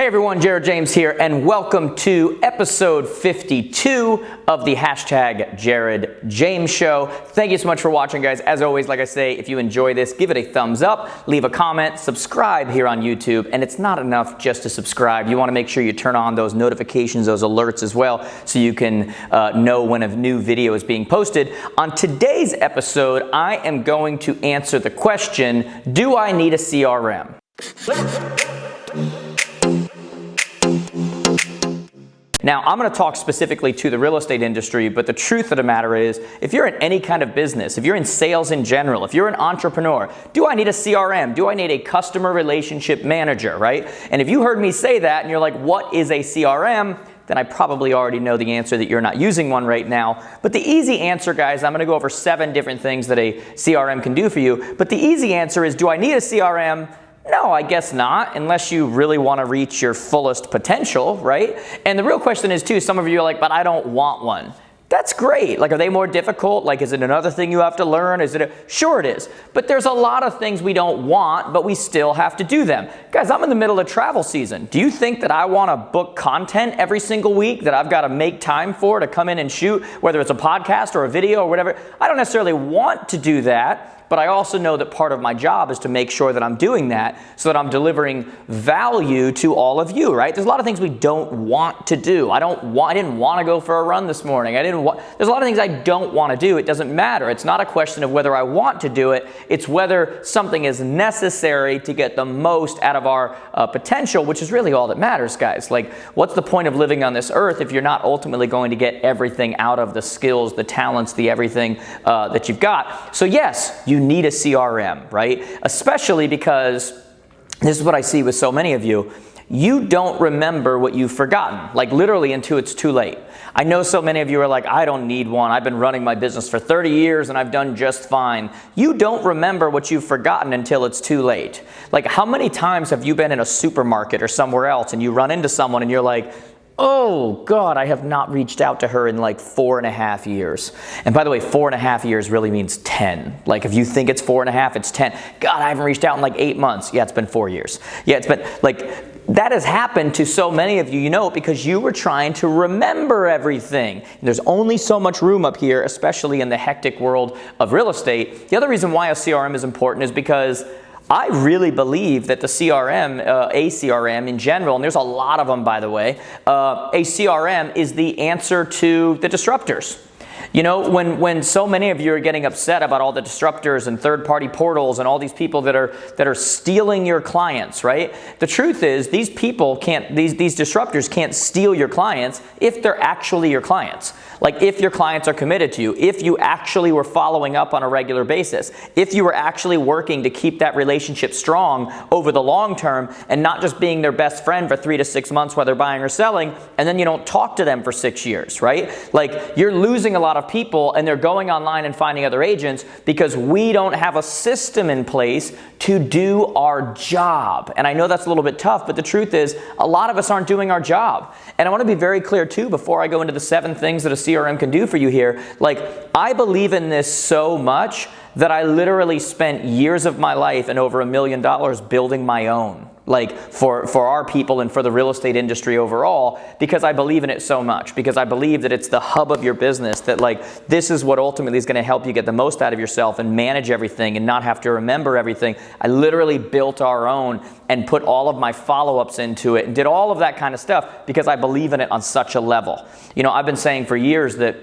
Hey everyone, Jared James here, and welcome to episode 52 of the hashtag Jared James Show. Thank you so much for watching, guys. As always, like I say, if you enjoy this, give it a thumbs up, leave a comment, subscribe here on YouTube, and it's not enough just to subscribe. You want to make sure you turn on those notifications, those alerts as well, so you can know when a new video is being posted. On today's episode, I am going to answer the question, do I need a CRM? Now, I'm going to talk specifically to the real estate industry, but the truth of the matter is, if you're in any kind of business, if you're in sales in general, if you're an entrepreneur, do I need a CRM? Do I need a customer relationship manager, right? And if you heard me say that and you're like, what is a CRM? Then I probably already know the answer that you're not using one right now. But the easy answer, guys, I'm going to go over 7 different things that a CRM can do for you. But the easy answer is, do I need a CRM? No, I guess not, unless you really want to reach your fullest potential, right? And the real question is too, some of you are like, but I don't want one. That's great. Like, are they more difficult? Like, is it another thing you have to learn? Sure it is. But there's a lot of things we don't want, but we still have to do them. Guys, I'm in the middle of travel season. Do you think that I want to book content every single week that I've got to make time for to come in and shoot, whether it's a podcast or a video or whatever? I don't necessarily want to do that. But I also know that part of my job is to make sure that I'm doing that so that I'm delivering value to all of you, right? There's a lot of things we don't want to do. I didn't want to go for a run this morning. There's a lot of things I don't want to do. It doesn't matter. It's not a question of whether I want to do it. It's whether something is necessary to get the most out of our potential, which is really all that matters, guys. Like, what's the point of living on this earth if you're not ultimately going to get everything out of the skills, the talents, the everything that you've got? So yes, you need a CRM, right? Especially because this is what I see with so many of you. You don't remember what you've forgotten, like literally until it's too late. I know so many of you are like, I don't need one. I've been running my business for 30 years and I've done just fine. You don't remember what you've forgotten until it's too late. Like, how many times have you been in a supermarket or somewhere else and you run into someone and you're like, oh God, I have not reached out to her in like 4.5 years. And by the way, 4.5 years really means 10. Like, if you think it's 4.5, it's 10. God, I haven't reached out in like 8 months. Yeah, it's been 4 years. Yeah, it's been like, that has happened to so many of you, you know, because you were trying to remember everything. And there's only so much room up here, especially in the hectic world of real estate. The other reason why a CRM is important is because I really believe that the CRM, a CRM in general, and there's a lot of them, by the way, a CRM is the answer to the disruptors. You know, when so many of you are getting upset about all the disruptors and third-party portals and all these people that are stealing your clients, right? The truth is, these people can't, these disruptors can't steal your clients if they're actually your clients. Like, if your clients are committed to you, if you actually were following up on a regular basis, if you were actually working to keep that relationship strong over the long term and not just being their best friend for 3 to 6 months while they're buying or selling, and then you don't talk to them for 6 years, right? Like, you're losing a lot of people and they're going online and finding other agents because we don't have a system in place to do our job. And I know that's a little bit tough, but the truth is, a lot of us aren't doing our job. And I want to be very clear too, before I go into the 7 things that a CRM can do for you here. Like, I believe in this so much that I literally spent years of my life and over $1 million building my own, like for our people and for the real estate industry overall, because I believe in it so much, because I believe that it's the hub of your business, that like, this is what ultimately is going to help you get the most out of yourself and manage everything and not have to remember everything. I literally built our own and put all of my follow-ups into it and did all of that kind of stuff because I believe in it on such a level. You know, I've been saying for years that,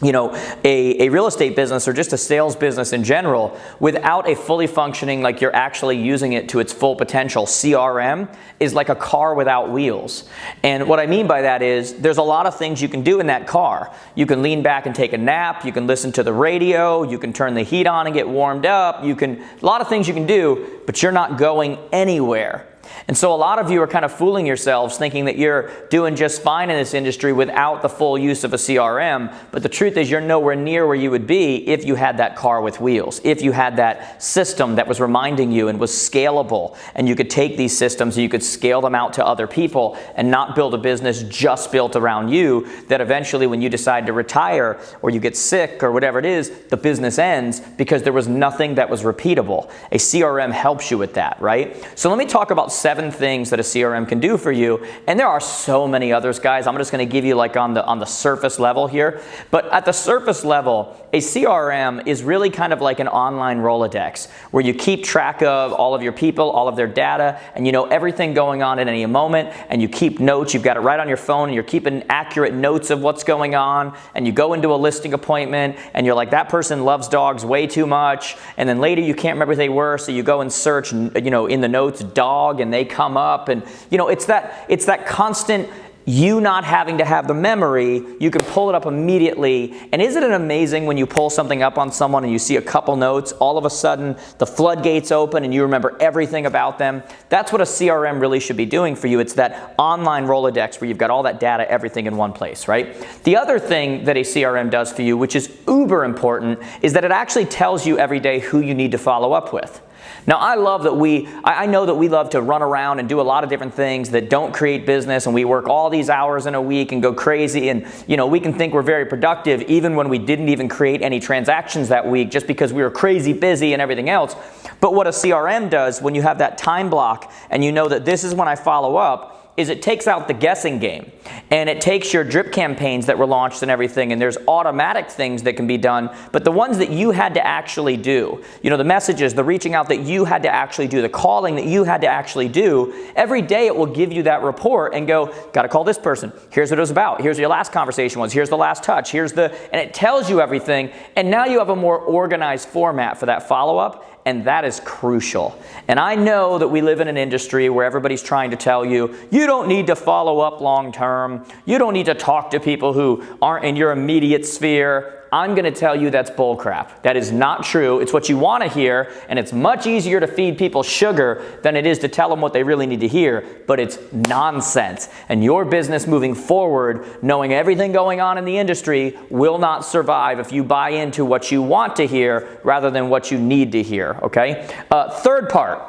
you know, a real estate business or just a sales business in general, without a fully functioning, like you're actually using it to its full potential, CRM is like a car without wheels. And what I mean by that is, there's a lot of things you can do in that car. You can lean back and take a nap, you can listen to the radio, you can turn the heat on and get warmed up, a lot of things you can do, but you're not going anywhere. And so a lot of you are kind of fooling yourselves thinking that you're doing just fine in this industry without the full use of a CRM. But the truth is, you're nowhere near where you would be if you had that car with wheels, if you had that system that was reminding you and was scalable, and you could take these systems and you could scale them out to other people and not build a business just built around you, that eventually when you decide to retire or you get sick or whatever it is, the business ends because there was nothing that was repeatable. A CRM helps you with that, right? So let me talk about 7 7 things that a CRM can do for you, and there are so many others, guys. I'm just going to give you like on the surface level here, but at the surface level, a CRM is really kind of like an online Rolodex where you keep track of all of your people, all of their data, and you know everything going on at any moment, and you keep notes. You've got it right on your phone, and you're keeping accurate notes of what's going on, and you go into a listing appointment, and you're like, that person loves dogs way too much, and then later you can't remember who they were, so you go and search, you know, in the notes, dog, and they come up, and you know, it's that constant, you not having to have the memory, you can pull it up immediately. And isn't it amazing when you pull something up on someone and you see a couple notes, all of a sudden the floodgates open and you remember everything about them? That's what a CRM really should be doing for you. It's that online Rolodex where you've got all that data, everything in one place, right? The other thing that a CRM does for you, which is uber important, is that it actually tells you every day who you need to follow up with. Now, I know that we love to run around and do a lot of different things that don't create business, and we work all these hours in a week and go crazy, and you know, we can think we're very productive even when we didn't even create any transactions that week just because we were crazy busy and everything else. But what a CRM does when you have that time block and you know that this is when I follow up, is it takes out the guessing game, and it takes your drip campaigns that were launched and everything, and there's automatic things that can be done, but the ones that you had to actually do, you know, the messages, the reaching out that you had to actually do, the calling that you had to actually do, every day it will give you that report and go, got to call this person, here's what it was about, here's what your last conversation was, here's the last touch, and it tells you everything, and now you have a more organized format for that follow-up. And that is crucial. And I know that we live in an industry where everybody's trying to tell you, you don't need to follow up long term. You don't need to talk to people who aren't in your immediate sphere. I'm going to tell you that's bullcrap. That is not true. It's what you want to hear, and it's much easier to feed people sugar than it is to tell them what they really need to hear, but it's nonsense. And your business moving forward, knowing everything going on in the industry, will not survive if you buy into what you want to hear rather than what you need to hear, okay? Third part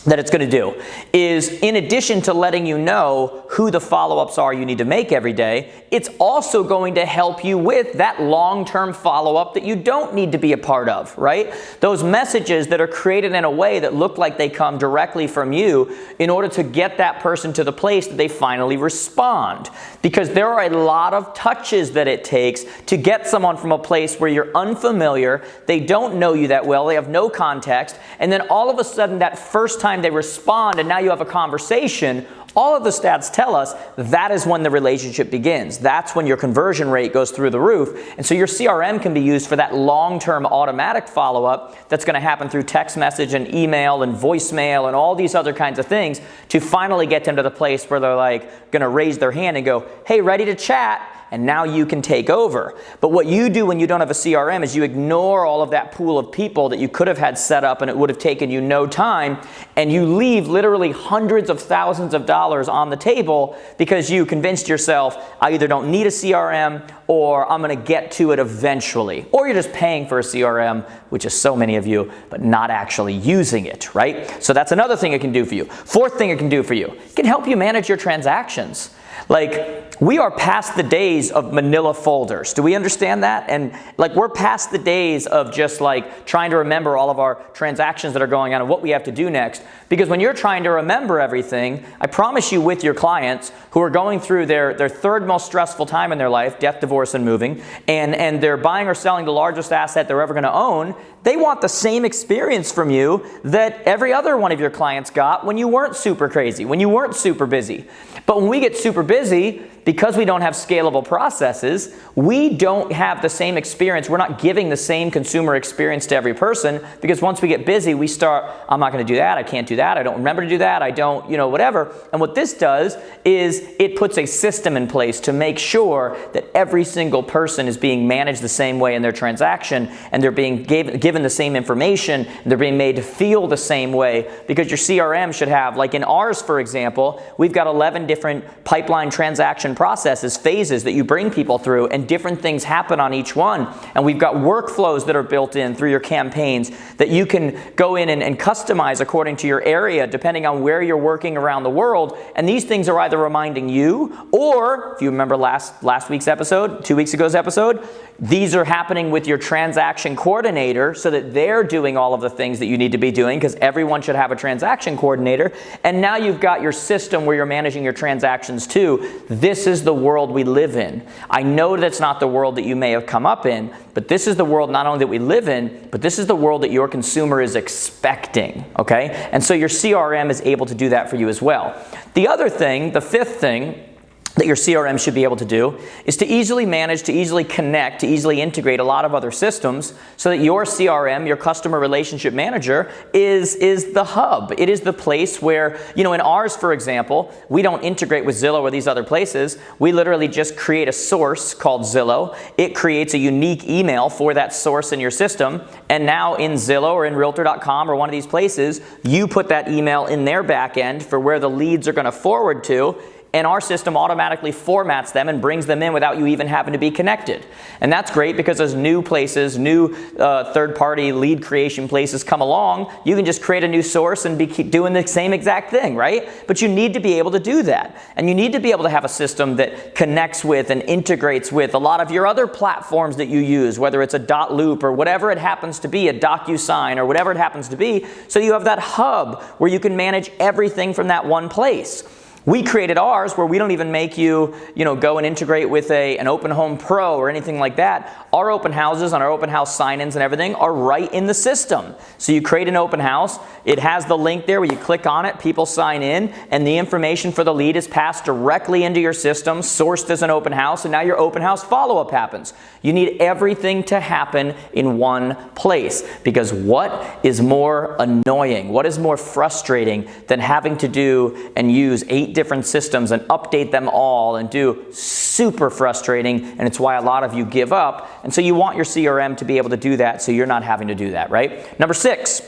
that it's going to do is, in addition to letting you know who the follow-ups are you need to make every day, it's also going to help you with that long-term follow-up that you don't need to be a part of, right? Those messages that are created in a way that look like they come directly from you in order to get that person to the place that they finally respond. Because there are a lot of touches that it takes to get someone from a place where you're unfamiliar, they don't know you that well, they have no context, and then all of a sudden that first time they respond and now you have a conversation, all of the stats tell us that is when the relationship begins. That's when your conversion rate goes through the roof. And so your CRM can be used for that long-term automatic follow-up that's going to happen through text message and email and voicemail and all these other kinds of things to finally get them to the place where they're like going to raise their hand and go, hey, ready to chat. And now you can take over. But what you do when you don't have a CRM is you ignore all of that pool of people that you could have had set up and it would have taken you no time, and you leave literally hundreds of thousands of dollars on the table because you convinced yourself, I either don't need a CRM or I'm going to get to it eventually. Or you're just paying for a CRM, which is so many of you, but not actually using it, right? So that's another thing it can do for you. Fourth thing it can do for you, it can help you manage your transactions. Like, we are past the days of manila folders. Do we understand that? And like, we're past the days of just like trying to remember all of our transactions that are going on and what we have to do next. Because when you're trying to remember everything, I promise you, with your clients who are going through their third most stressful time in their life, death, divorce, and moving, and they're buying or selling the largest asset they're ever going to own, they want the same experience from you that every other one of your clients got when you weren't super crazy, when you weren't super busy. But when we get super busy, because we don't have scalable processes, we don't have the same experience. We're not giving the same consumer experience to every person, because once we get busy, we start, I'm not going to do that, I can't do that, I don't remember to do that, I don't, whatever. And what this does is it puts a system in place to make sure that every single person is being managed the same way in their transaction, and they're being given the same information, and they're being made to feel the same way, because your CRM should have, like in ours, for example, we've got 11 different pipeline transaction processes, phases that you bring people through, and different things happen on each one. And we've got workflows that are built in through your campaigns that you can go in and customize according to your area, depending on where you're working around the world. And these things are either reminding you, or if you remember last week's episode, 2 weeks ago's episode, these are happening with your transaction coordinator, so that they're doing all of the things that you need to be doing, because everyone should have a transaction coordinator. And now you've got your system where you're managing your transactions too. This is the world we live in. I know that's not the world that you may have come up in, but this is the world not only that we live in, but this is the world that your consumer is expecting, okay? And so your CRM is able to do that for you as well. The other thing, the fifth thing that your CRM should be able to do is to easily manage, to easily connect, to easily integrate a lot of other systems so that your CRM, your customer relationship manager, is the hub. It is the place where, in ours, for example, we don't integrate with Zillow or these other places. We literally just create a source called Zillow. It creates a unique email for that source in your system. And now in Zillow or in Realtor.com or one of these places, you put that email in their back end for where the leads are going to forward to. And our system automatically formats them and brings them in without you even having to be connected. And that's great because as new places, new third-party lead creation places come along, you can just create a new source and keep doing the same exact thing, right? But you need to be able to do that. And you need to be able to have a system that connects with and integrates with a lot of your other platforms that you use, whether it's a .loop or whatever it happens to be, a DocuSign or whatever it happens to be, so you have that hub where you can manage everything from that one place. We created ours where we don't even make you, go and integrate with an Open Home Pro or anything like that. Our open houses and our open house sign-ins and everything are right in the system. So you create an open house, it has the link there where you click on it, people sign in, and the information for the lead is passed directly into your system, sourced as an open house, and now your open house follow-up happens. You need everything to happen in one place, because what is more annoying, what is more frustrating than having to do and use 8 different systems and update them all and do? Super frustrating, and it's why a lot of you give up. And so you want your CRM to be able to do that so you're not having to do that, right? Number 6,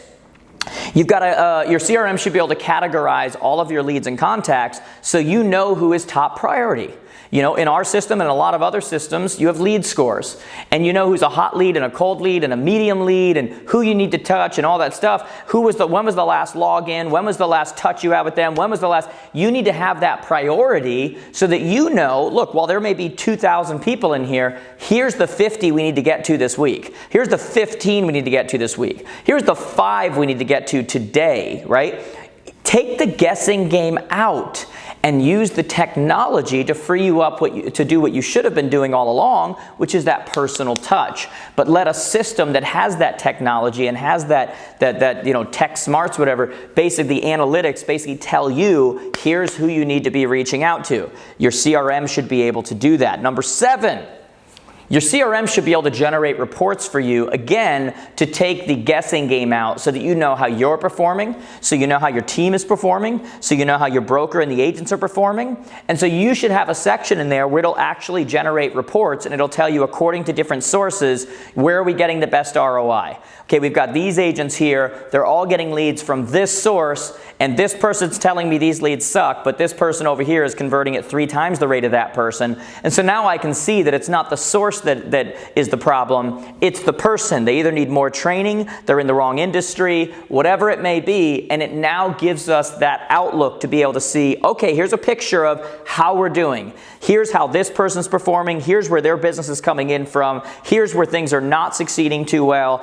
you've got your CRM should be able to categorize all of your leads and contacts so you know who is top priority. In our system and a lot of other systems, you have lead scores. And you know who's a hot lead and a cold lead and a medium lead and who you need to touch and all that stuff. When was the last login? When was the last touch you had with them? You need to have that priority so that look, while there may be 2,000 people in here, here's the 50 we need to get to this week. Here's the 15 we need to get to this week. Here's the 5 we need to get to today, right? Take the guessing game out and use the technology to free you up to do what you should have been doing all along, which is that personal touch. But let a system that has that technology and has that tech smarts, whatever, basically the analytics basically tell you, here's who you need to be reaching out to. Your CRM should be able to do that. Number 7, your CRM should be able to generate reports for you, again, to take the guessing game out so that you know how you're performing, so you know how your team is performing, so you know how your broker and the agents are performing. And so you should have a section in there where it'll actually generate reports and it'll tell you, according to different sources, where are we getting the best ROI. Okay, we've got these agents here, they're all getting leads from this source, and this person's telling me these leads suck, but this person over here is converting at 3 times the rate of that person. And so now I can see that it's not the source that is the problem, it's the person. They either need more training, they're in the wrong industry, whatever it may be, and it now gives us that outlook to be able to see, okay, here's a picture of how we're doing. Here's how this person's performing, here's where their business is coming in from, here's where things are not succeeding too well,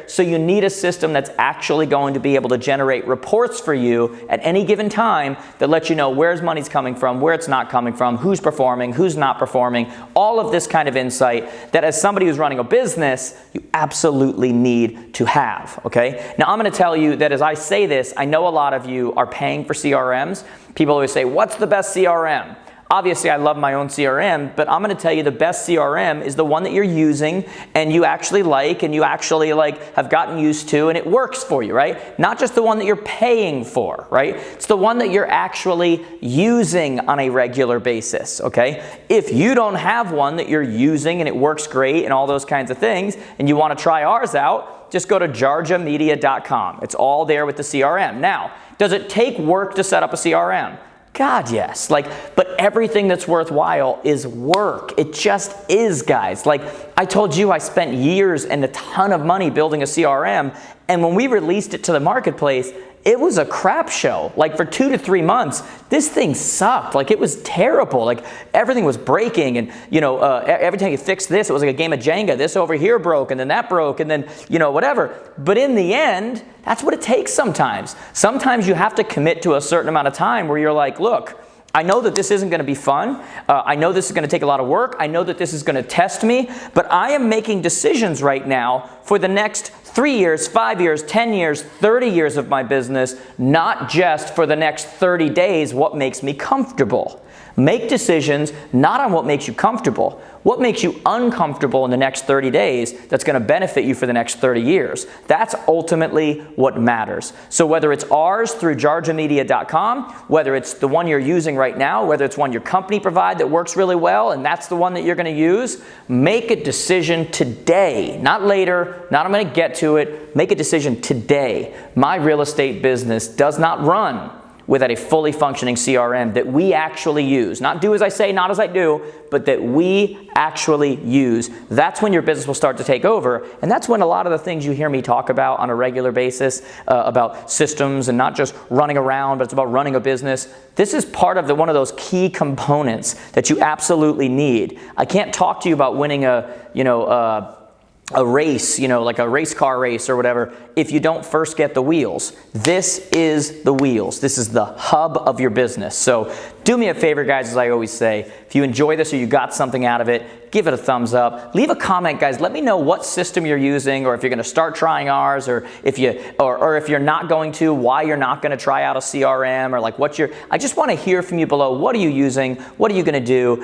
so you need a system that's actually going to be able to generate reports for you at any given time that lets you know where's money's coming from, where it's not coming from, who's performing, who's not performing, all of this kind of insight that as somebody who's running a business, you absolutely need to have, okay? Now I'm going to tell you that as I say this, I know a lot of you are paying for CRMs. People always say, what's the best CRM? Obviously, I love my own CRM, but I'm going to tell you the best CRM is the one that you're using and you actually like and you actually have gotten used to and it works for you, right? Not just the one that you're paying for, right? It's the one that you're actually using on a regular basis, okay? If you don't have one that you're using and it works great and all those kinds of things and you want to try ours out, just go to jarjamedia.com. It's all there with the CRM. Now, does it take work to set up a CRM? God, yes. But everything that's worthwhile is work. It just is, guys. I told you I spent years and a ton of money building a CRM, and when we released it to the marketplace, it was a crap show. Like for 2 to 3 months, this thing sucked. Like it was terrible. Like everything was breaking, and every time you fixed this, it was like a game of Jenga. This over here broke, and then that broke, and then whatever. But in the end, that's what it takes sometimes. Sometimes you have to commit to a certain amount of time where you're like, look, I know that this isn't going to be fun. I know this is going to take a lot of work. I know that this is going to test me, but I am making decisions right now for the next 3 years, 5 years, 10 years, 30 years of my business, not just for the next 30 days, what makes me comfortable. Make decisions not on what makes you comfortable, what makes you uncomfortable in the next 30 days that's going to benefit you for the next 30 years. That's ultimately what matters. So whether it's ours through jarjamedia.com, whether it's the one you're using right now, whether it's one your company provides that works really well and that's the one that you're going to use, make a decision today, not later, not I'm going to get to it. Make a decision today. My real estate business does not run without a fully functioning CRM that we actually use. Not do as I say, not as I do, but that we actually use. That's when your business will start to take over, and that's when a lot of the things you hear me talk about on a regular basis, about systems and not just running around, but it's about running a business. This is part of one of those key components that you absolutely need. I can't talk to you about winning a race, like a race car race or whatever, if you don't first get the wheels. This is the wheels. This is the hub of your business. So do me a favor, guys, as I always say, if you enjoy this or you got something out of it, give it a thumbs up. Leave a comment, guys. Let me know what system you're using, or if you're going to start trying ours, or if you're not going to, why you're not going to try out a CRM, or like I just want to hear from you below. What are you using? What are you going to do?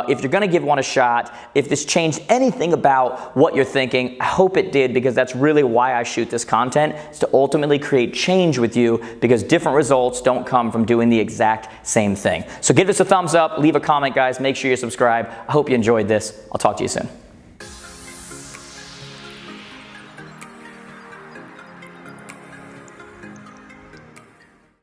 If you're going to give one a shot, if this changed anything about what you're thinking, I hope it did, because that's really why I shoot this content, is to ultimately create change with you, because different results don't come from doing the exact same thing. So give this a thumbs up, leave a comment, guys, make sure you subscribe. I hope you enjoyed this. I'll talk to you soon.